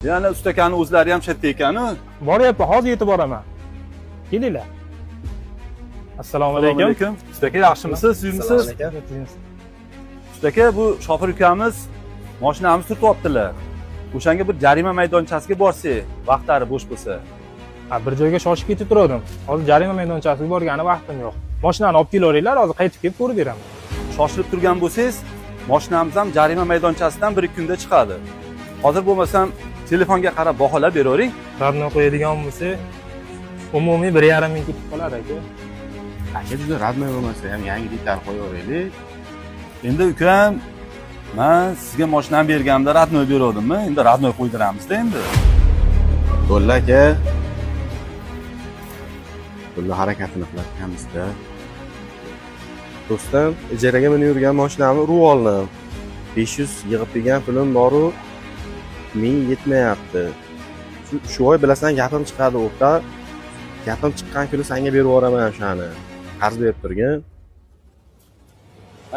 Yana ustakani o'zlari ham chetda ekan-ku. Boryapti, hozir yetib boraman. Kelinglar. Assalomu alaykum. Ustaka yaxshimisiz, suyimsiz? Ustaka, bu shofir ukamiz mashinamizni turtibdilar. O'shanga bir jarima maydonchasiga borsak, vaqtlari bo'sh bo'lsa. Bir joyga shoshib ketib turdim. Hozir jarima maydonchasiga borgani vaqtim yo'q. Mashinani olib kelaveringlar, hozir qaytib kelib ko'rib beraman. Shoshilib turgan bo'lsangiz, mashinamiz ham jarima maydonchasidan 1-2 kunda chiqadi. Hozir bo'lmasam telefonga qarab baholab beravering. Radni qo'yadigan bo'lsa, umumiy 1,5 ming ketib qoladi aka. Aka juda radnoy bo'lmasa ham yangi detal qo'yaveraylik. Endi ukam, men sizga mashinani berganimda radnoy beravdimmi? Endi radnoy qo'ydiramiz-da endi. Bo'ldi aka. Pulni harakatini qilayotganmiz-da. Do'stim, ijaraga minib yurgan mashinamni urib oldim. 500 yig'ib bergan pulim bor-u, 1000 yetmayapti. Shu oy bilasan gapim chiqadi o'rta. Gapim chiqqan kuni senga berib yuboraman o'shani. Qarz berib turgin.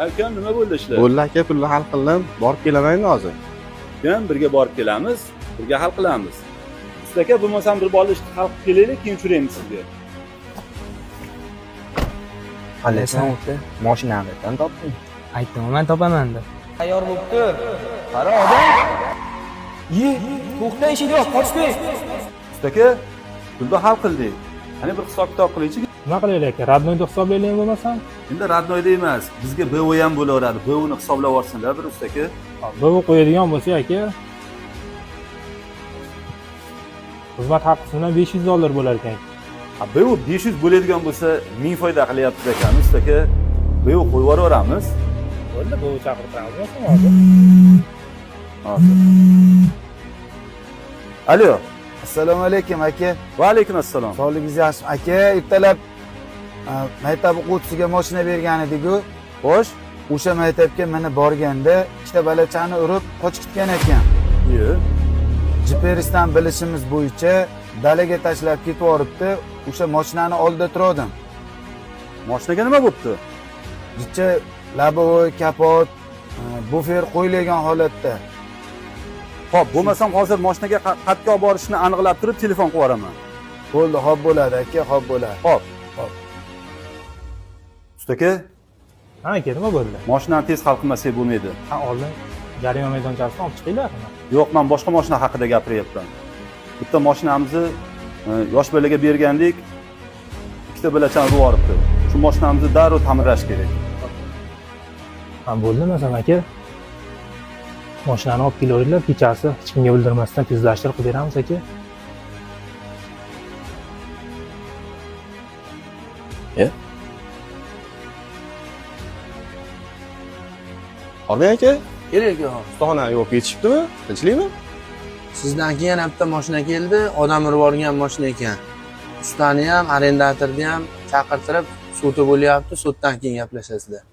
Ukam, nima bo'ldi ishlar? Bo'ldi aka, pulni hal qildim. Borib kelaman hozir. Ukam, birga borib kelamiz, birga hal qilamiz. Ustaka, bo'lmasam bir bor ishni hal qilib kelaylik, keyin tushiramiz sizga. Qalaysan o'ta? Mashinani qayerdan topding? Aytdim, men topaman deb. Tayyor bo'libdi. Qara odam. To'xta, eshik yo'q, qochdik. Ustaka, pulni hal qildik. Qani bir hisob-kitob qilingchi. Nima qilaylik aka? Radnoyni hisoblaylik bo'lmasam? Endi radnoyda emas, bizga BO ham bo'laveradi. BOni hisoblab olsinlar bir ustaka. BO qo'yadigan bo'lsa aka, xizmat haqqisidan $500 bo'lar ekan. BO 500 bo'ladigan bo'lsa, 1000 foyda qilyapti ekan ustaka. BO qo'yib yuboramiz. Bo'ldi, BO chaqirtiramiz hozir. Hozir. Alo. Assalomu alaykum aka. Va alaykum assalom. Sog'ligingiz yaxshimi aka? Ertalab maktab o'quvchisiga mashina bergan edik-ku. Xo'sh, O'sha maktabga mana borganda ikkita balachani urib qochib ketgan ekan. GPSdan bilishimiz bo'yicha dalaga tashlab ketib yoribdi. O'sha mashinani oldida turdim. Mashinaga nima bo'pti? Jicha labovoy, kapot, bufer qo'yilgan holatda. Xo'p, bo'lmasam hozir mashinaga qatga olib borishni aniqlab turib telefon qilib yuboraman. Bo'ldi, xo'p bo'ladi aka, xo'p bo'ladi. Xo'p. Ustaka, Ha aka, nima bo'ldi? mashinani tez hal qilmasak bo'lmaydi. Ha, oldin jarima maydonchasidan olib chiqinglar. Yo'q, men boshqa mashina haqida gapiryapman. Bitta mashinamizni yosh bolaga bergandik, ikkita balachani urib yuboribdi. Shu mashinamizni darrov ta'mirlash kerak. Ha, bo'ldi masalan aka. Mashinani olib kelaveringlar, kechasi hech kimga bildirmasdan tezlashtirib qilib beramiz aka. Orbek aka, kerak yo'q. Ustaxonaga olib ketishibdimi? Tinchlikmi? Sizdan keyin yana bitta mashina keldi, odam urib olgan mashina ekan. Ustani ham, arendatorni ham chaqirtirib, sudi bo'lyapti, suddan keyin gaplashasizlar.